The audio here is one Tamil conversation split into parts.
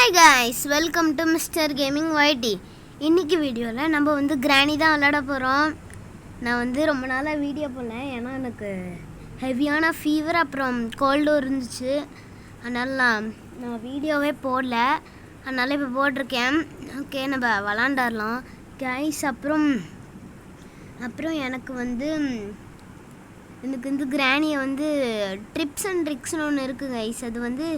Hi guys, welcome to mister gaming YT. இன்றைக்கி வீடியோவில் நம்ம வந்து கிராணி தான் விளையாட போகிறோம். நான் ரொம்ப நாளாக வீடியோ போடல, ஏன்னா எனக்கு ஹெவியான ஃபீவர் அப்புறம் கோல்டும் இருந்துச்சு. அதனால் நான் வீடியோவே போடல. அதனால் இப்போ போட்டிருக்கேன். ஓகே, நம்ம விளாண்டாடலாம் கைஸ். அப்புறம் எனக்கு கிராணியை ட்ரிப்ஸ் அண்ட் ட்ரிக்ஸ்னு ஒன்று இருக்குது கைஸ். அது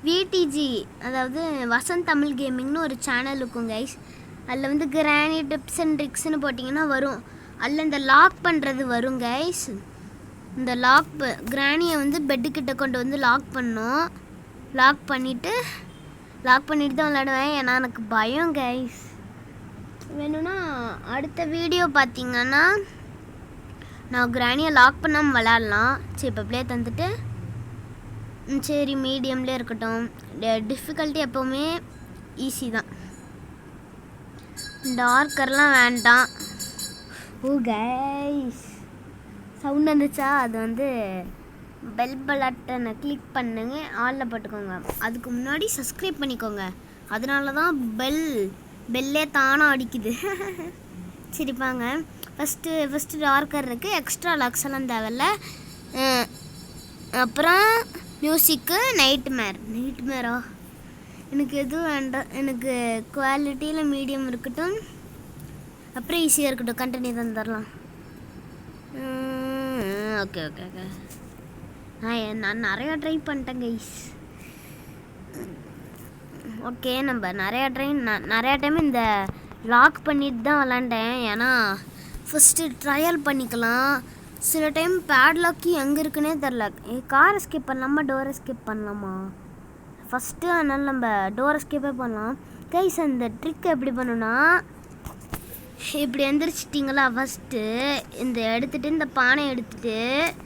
விடிஜி, அதாவது வசந்த் தமிழ் கேமிங்னு ஒரு சேனல் இருக்கும் கைஸ். அதில் கிராணி டிப்ஸ் அண்ட் ட்ரிக்ஸ்னு போட்டிங்கன்னா வரும். அதில் இந்த லாக் பண்ணுறது வரும் கைஸ். இந்த கிராணியை பெட்டுக்கிட்ட கொண்டு லாக் பண்ணோம். லாக் பண்ணிவிட்டு தான் விளையாடுவேன், ஏன்னா எனக்கு பயம் கைஸ். வேணும்னா அடுத்த வீடியோ பார்த்தீங்கன்னா நான் கிராணியை லாக் பண்ணாமல் விளையாடலாம். சரி, இப்போ ப்ளே தந்துட்டு சரி மீடியம்லேயே இருக்கட்டும். டிஃபிகல்ட்டி எப்போவுமே ஈஸி தான், டார்க்கர்லாம் வேண்டாம். ஓ கைஸ், சவுண்ட் வந்துச்சா? அது பெல் பட்டனை கிளிக் பண்ணுங்க, ஆளில் போட்டுக்கோங்க. அதுக்கு முன்னாடி சப்ஸ்கிரைப் பண்ணிக்கோங்க, அதனால தான் பெல்லே தானாக அடிக்குது. சரிப்பாங்க, ஃபஸ்ட்டு டார்க்கர் இருக்குது, எக்ஸ்ட்ரா லக்ஸ் எல்லாம் தேவையில்ல. அப்புறம் மியூசிக்கு நைட்மேரா எனக்கு எதுவும் வேண்டாம். எனக்கு குவாலிட்டியில் மீடியம் இருக்கட்டும், அப்புறம் ஈஸியாக இருக்கட்டும். கண்டினியூ தந்துடலாம். Okay okay okay. நான் நிறையா ட்ரை பண்ணிட்டேன் கைஸ். ஓகே, நம்ம நிறையா டைம் இந்த லாக் பண்ணிட்டு தான் விளாண்டேன், ஏன்னா ஃபஸ்ட்டு ட்ரையல் பண்ணிக்கலாம். சில டைம் பேட்லாக்கி எங்கே இருக்குன்னே தெரில. கார் எஸ்கேப் பண்ணலாமா, டோர் எஸ்கேப் பண்ணலாமா? ஃபஸ்ட்டு அதனால் நம்ம டோர் எஸ்கேப்பே பண்ணலாம் கைஸ். அந்த ட்ரிக் எப்படி பண்ணணும்னா, இப்படி எந்திரிச்சிட்டிங்களா, ஃபஸ்ட்டு இந்த பானை எடுத்துகிட்டு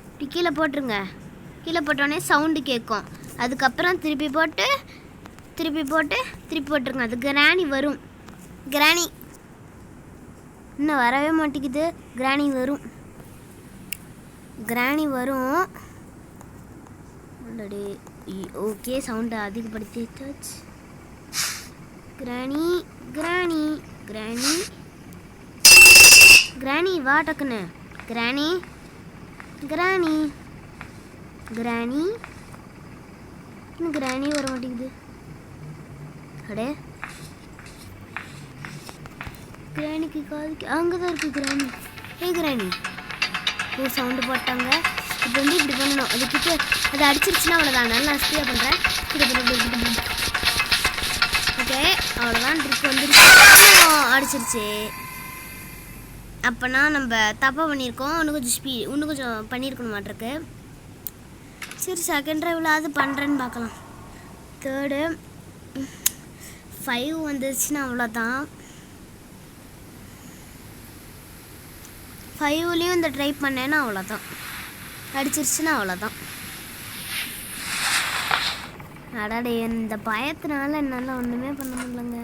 இப்படி கீழே போட்டுருங்க. கீழே போட்டோடனே சவுண்டு கேட்கும். அதுக்கப்புறம் திருப்பி போட்டுருங்க. அது கிராணி வரும். கிராணி இன்னும் வரவே மாட்டேங்குது. கிராணி வரும். ஓகே, சவுண்டை அதிகப்படுத்தியாச்சு. கிராணி வா டக்குன்னு. கிராணி இன்னும் கிராணி வர மாட்டேங்குது. அடே, கிராணிக்கு காதுக்கு அங்கே தான் இருக்குது கிராணி. கிராணி ஒரு சவுண்டு போட்டாங்க. இப்போ இப்படி பண்ணணும். அதுக்கிட்ட அது அடிச்சிருச்சுன்னா அவ்வளோதான். நல்லா ஸ்பீடாக பண்ணுறேன். ஓகே, அவ்வளோதான். ட்ரிப் அடிச்சிருச்சு. அப்போனா நம்ம தப்பாக பண்ணியிருக்கோம். இன்னும் கொஞ்சம் பண்ணியிருக்கணும் மாட்டிருக்கு. சரி, செகண்ட் ட்ரைவில் அது பண்ணுறேன்னு பார்க்கலாம். தேர்டு 5 வந்துருச்சுன்னா அவ்வளோதான். 5லேயும் இந்த ட்ரை பண்ணேன்னா அவ்வளோதான். அடிச்சிருச்சுன்னா அவ்வளோதான். அடாடே, இந்த பயத்தினால என்னால் ஒன்றுமே பண்ண முடியலங்க.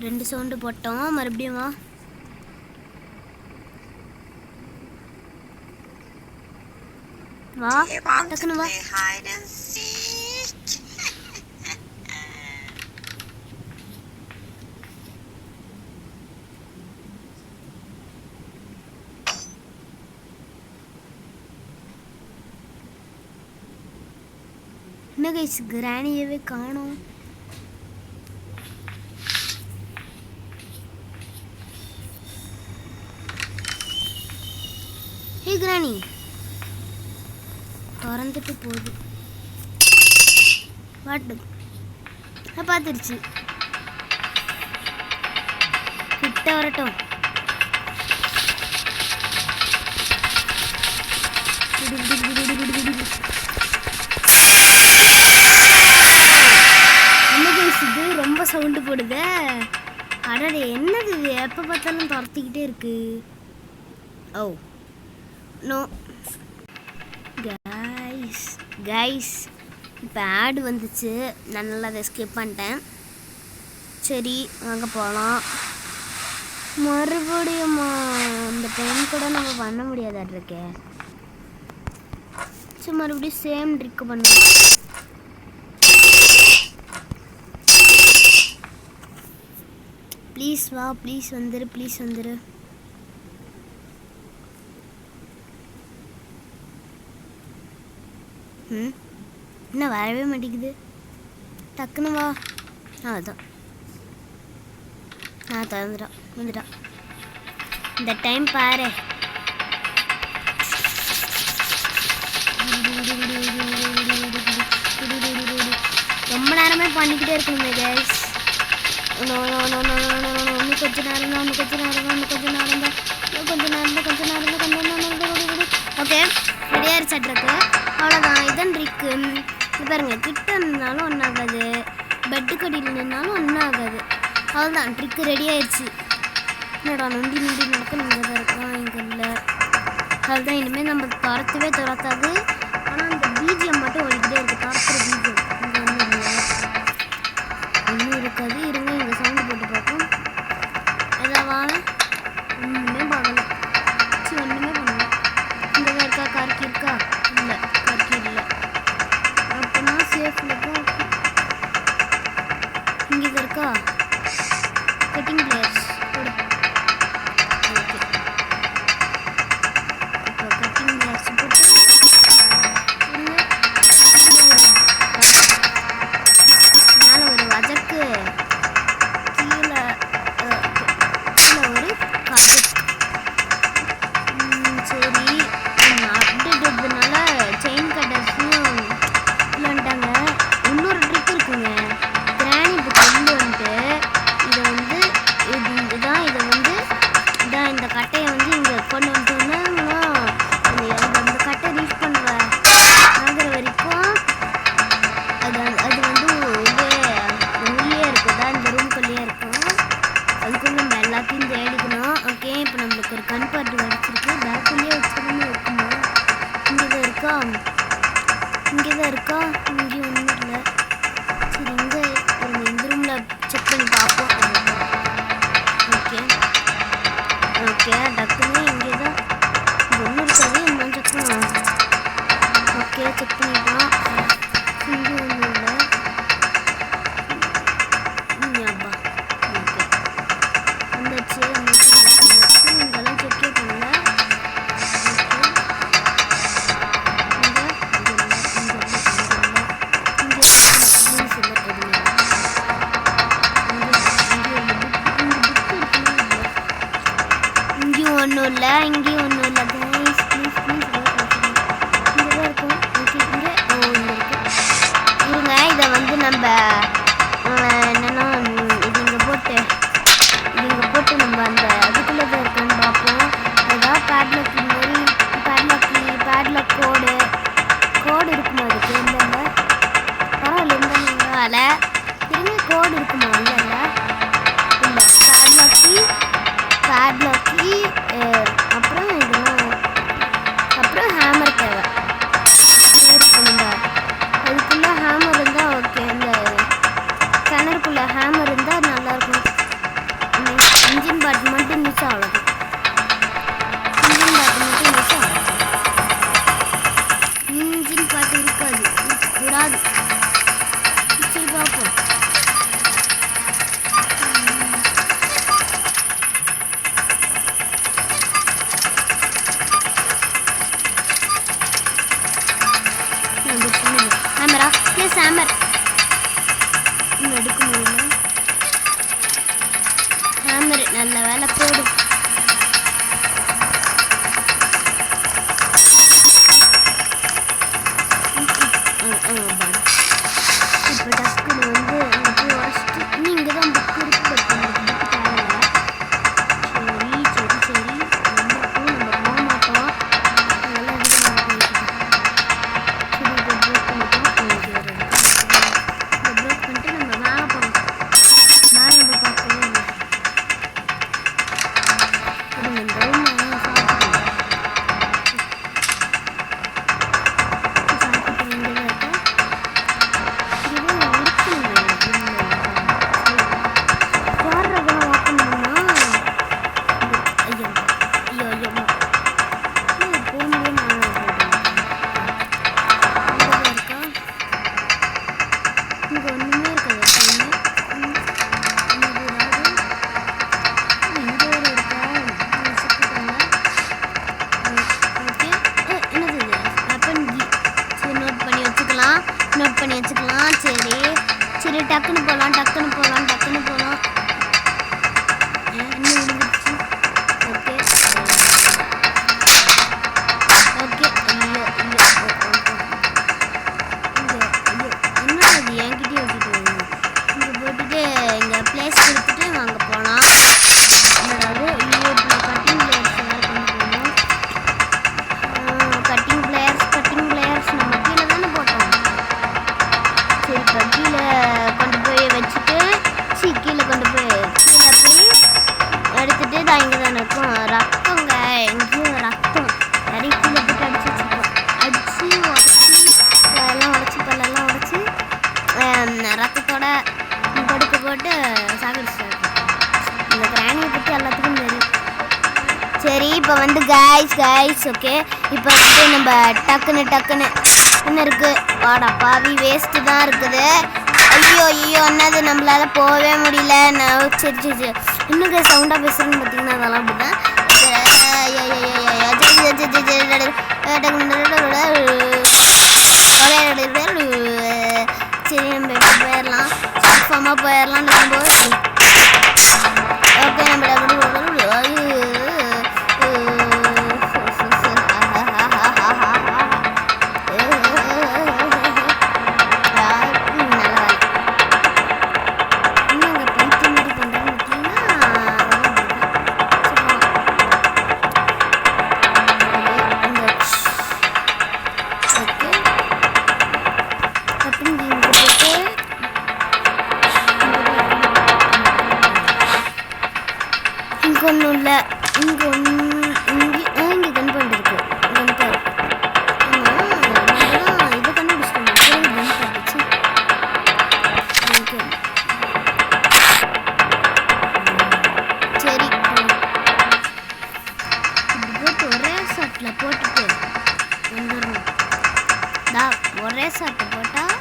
2 சவுண்டு போட்டோம். மறுபடியும் வா டக்குன்னு வா. என்ன கைஸ், கிராணியவே காணோம். கிராணி திறந்துட்டு போகுது. வாட்டு பார்த்துருச்சு. கிட்ட வரட்டும். இது ரொம்ப சவுண்டு போடுது. அடடே, என்னது இது? எப்போ பார்த்தாலும் துரத்திக்கிட்டே இருக்கு. ஓ நோ கைஸ், இப்போ ஆடு வந்துச்சு. நான் நல்லா அதை ஸ்கிப் பண்ணிட்டேன். சரி, வாங்க போகலாம். மறுபடியும் அந்த டைம் கூட நம்ம பண்ண முடியாதாட்ருக்கே. சரி, மறுபடியும் சேம் ட்ரிக்கு பண்ணுவோம். ப்ளீஸ் வா, ப்ளீஸ் வந்துரு, ப்ளீஸ் வந்துரு. என்ன வரவே மாட்டேங்குது, டக்குன்னு வா. அதுதான் திறந்துட்டான், வந்துட்டான். இந்த டைம் பாரு. ரொம்ப நேரமே பண்ணிக்கிட்டே இருக்கணுமே கைஸ். இன்னும் கொஞ்ச நேரம் தான். ஓகே, ரெடியாயிருச்சு ட்ரக்கு. அவ்வளோதான், இதான் ட்ரிக்கு. பாருங்க, கிட்ட நின்னாலும் ஒன்றாகாது, பெட்டு கடியில் நின்னாலும் ஒன்றாகாது. அவ்வளோதான், ட்ரிக்கு ரெடி ஆயிடுச்சு. என்னடா நொண்டி நடக்க நீங்கள் தான் இருக்கோம் இங்கே இல்லை. அதுதான் இனிமேல் நம்ம துரத்தாது. ஆனால் அந்த பிஜிஎம் மட்டும் ஓடிக்கிட்டே இருக்குது, துரத்துற பிஜிஎம். இங்கே ஒன்றும் இல்லை, ஒன்றும் இருக்காது. இருங்க, இங்கே சவுண்டு போட்டு பார்ப்போம். ஏதாவது ஒன்றுமே பார்க்கல, ஒன்றுமே பண்ணல. இங்கே தான் இருக்கா, கார்கி இருக்கா? இல்லை, கார்கி இல்லை. அப்படின்னா சேஃபில் தான். இங்கே தான் இருக்கா, கட்டிங் பிளேயர்ஸ். ஓகே, இப்போ கட்டிங் பிளேயர்ஸ் போட்டு மேலே ஒரு வஜக்கு, கீழே ஒரு காட்டு. சரி, அப்டேட் இருந்ததுனால செயின் கட்டர்ஸ்னு இல்லைன்ட்டாங்க. இன்னொரு ட்ரிக் இருக்குங்க, கிராணி இப்போ கொண்டு வந்துட்டு இதை வந்து இதான் இந்த கட்டையை வந்து இங்கே கொண்டு வந்துட்டோம்னா அந்த கட்டை ரீச் பண்ணுற ஆகிற வரைக்கும் அது வந்து உள்ளே இருக்குதா, இந்த ரூம்குள்ளேயே இருக்கும். அதுக்குள்ள நம்ம எல்லாத்தையும் தேடிக்கணும். ஓகே, இப்போ நம்மளுக்கு ஒரு கண் பாட்டு கிடச்சிருக்கு. பேக்குள்ளேயே வச்சுருந்து வைக்கணும். இங்கே தான் இருக்கா, இங்கேயும் ஒன்றும் இல்லை. சரி, இங்கே இந்த ரூமில் செக் பண்ணி பார்ப்போம். ஓகே, டக்குன்னு இங்கே தான் ஒன்றும் இருக்காது. என்ன செக் பண்ணுவோம். ஓகே, செக் பண்ணிட்டோம். இங்கே ஒன்றும் இல்லை. அப்பா, ஓகே, வந்துச்சு. இங்கெல்லாம் செக்கே பண்ணல. ஒன்றும் இல்லை, இங்கேயும் ஒன்றும் இல்லை கைஸ். ப்ளீஸ் இங்கே தான் இருக்கும். ஓகே, இங்கே இங்கே இருக்குது. இருங்க, இதை வந்து நம்ம என்னென்னா இது இங்கே போட்டு நம்ம அந்த அதுக்குள்ளே தான் இருக்கான்னு பார்ப்போம். அதுதான் பேட்லாக் மாதிரி, பேட்லாக் கோடு இருக்குமா? அதுக்கு இல்லைல்ல, பரவாயில்ல, இருந்தாலும் வேலை. இருங்க, கோடு இருக்குமா? இல்லைல்ல, இல்லை. பேட்லாக்கி அப்புறம் இதெல்லாம், அப்புறம் ஹேமர் தேவை நம்ம. அதுக்குள்ளே ஹேமர் இருந்தால் ஓகே, இந்த கிணறுக்குள்ளே ஹேமர் இருந்தால் நல்லாயிருக்கும். இன்ஜின் பாட்டு மட்டும் மிஸ் ஆகலாம். இன்ஜின் பாட்டு இருக்காது, கூடாது. சரி, பார்ப்போம். ஹேமரா? Please hammer. எடுக்க முடியல. ஹேமர் நல்ல வேலை, போடு. இப்போ டக்குன்னு வந்து இங்கே போய் உடச்சிட்டு இன்னும் இங்கே தான் புக்கு இருக்கு. சரி, நம்ம போக மாட்டோம். நல்லா ப்ரோக் பண்ணிட்டு நம்ம மேலே போகணும். மேலே நம்ம பார்க்கவே இல்லை. இந்த ரூம் சாப்பிட்டு இங்கே தான் இருக்கேன். பண்ணி வச்சுக்கலாம். சரி சரி, டக்குன்னு போகலாம் டக்குன்னு போகலாம் டக்குன்னு போகலாம். இன்னும் விழுந்துருச்சு. Okay okay. ஐயோ ஐயோ என்ன அது என்கிட்டயே வச்சுட்டு இங்கே போட்டுட்டு இங்கே பிளேஸ் கொடுத்துட்டு அங்கே போகலாம். அதாவது ஐயோ கட்டிங் பிளேயர்ஸ் வேறு கொண்டு போகணும். கட்டிங் பிளேயர்ஸ் நம்ம கீழே தானே போட்டோம். சரி இப்போ கீழே கொண்டு போய் வச்சுட்டு கீழே கொண்டு போய் எடுத்துட்டு தான் இங்கே தானே இருக்கும். ரத்தங்க எங்கேயும் ரத்தம் நிறைய கீழே போட்டு அடிச்சு வச்சுருக்கோம். அடித்து உடச்சி எல்லாம் உடச்சி பல்லெல்லாம் உடச்சி ரத்தத்தோட படுக்க போட்டு சாகடிச்சிட்டாங்க. இந்த கிராணியை பற்றி எல்லாத்துக்கும் தெரியும். சரி இப்போ வந்து கைஸ் ஓகே. இப்போ வந்து நம்ம டக்குன்னு என்ன இருக்குது? வாடா பாவி வேஸ்ட்டு தான் இருக்குது. ஐயோ என்னது நம்மளால போகவே முடியல. நான் சரி இன்னும் சவுண்டாக பேசுகிறேன்னு பார்த்தீங்கன்னா அதெல்லாம் அப்படிதான். சரி நம்ம இப்போ போயிடலாம். கன்ஃபார்மாக போயிடலாம். நம்ம ஓகே நம்ம ஒன்றும் இல்லை. இங்கே இங்கே கன் பண்ணிருக்கு. கன் பாரு இதை கண்டுபிடிச்சிட்டோம். ஓகே சரி போட்டு ஒரே ஷாட்டில் போட்டுட்டு வந்துடணும். ஒரே ஷாட்டை போட்டால்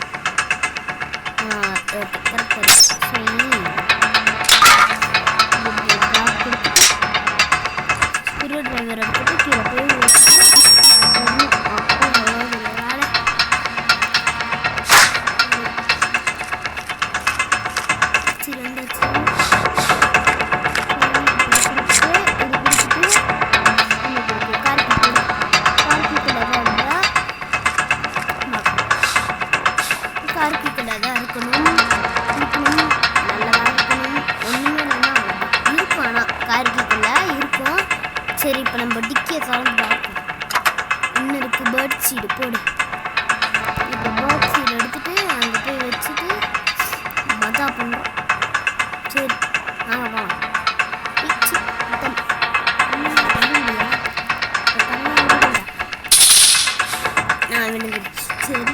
ஓகே கரெக்டாக சரி. டிரைவர் எடுத்துட்டு கீழே போய் கார்த்திக்கில் தான் இருக்கணும். நல்லதாக இருக்கணும். ஒன்றுமே இல்லைன்னா இருக்கும். ஆனால் கார்த்திக்கில் இருக்கும். சரி இப்போ நம்ம டிக்கியை திறந்து பார்ப்போம். இன்னும் இருக்குது. பேர்ட் சீடு போடு. இப்போ பேர்ட் சீடு எடுத்துகிட்டு அங்கே போய் வச்சுட்டு மஜா பண்ணுறோம். சரி வாங்க போகலாம். நான் விழுந்துருச்சு. சரி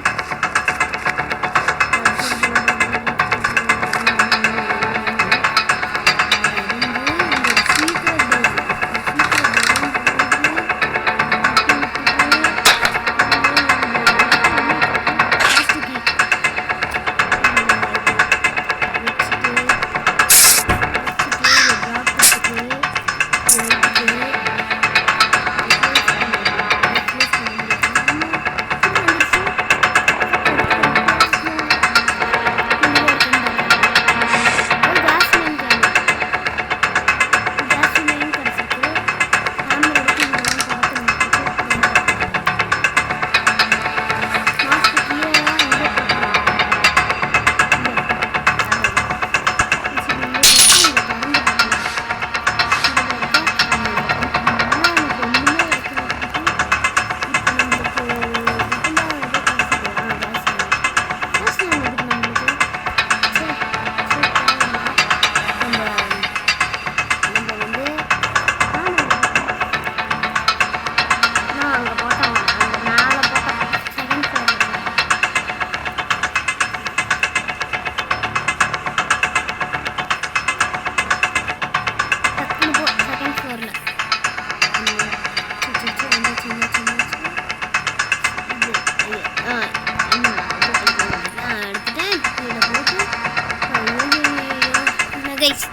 எடுத்துட்டு கீழே போட்டு கைஸ்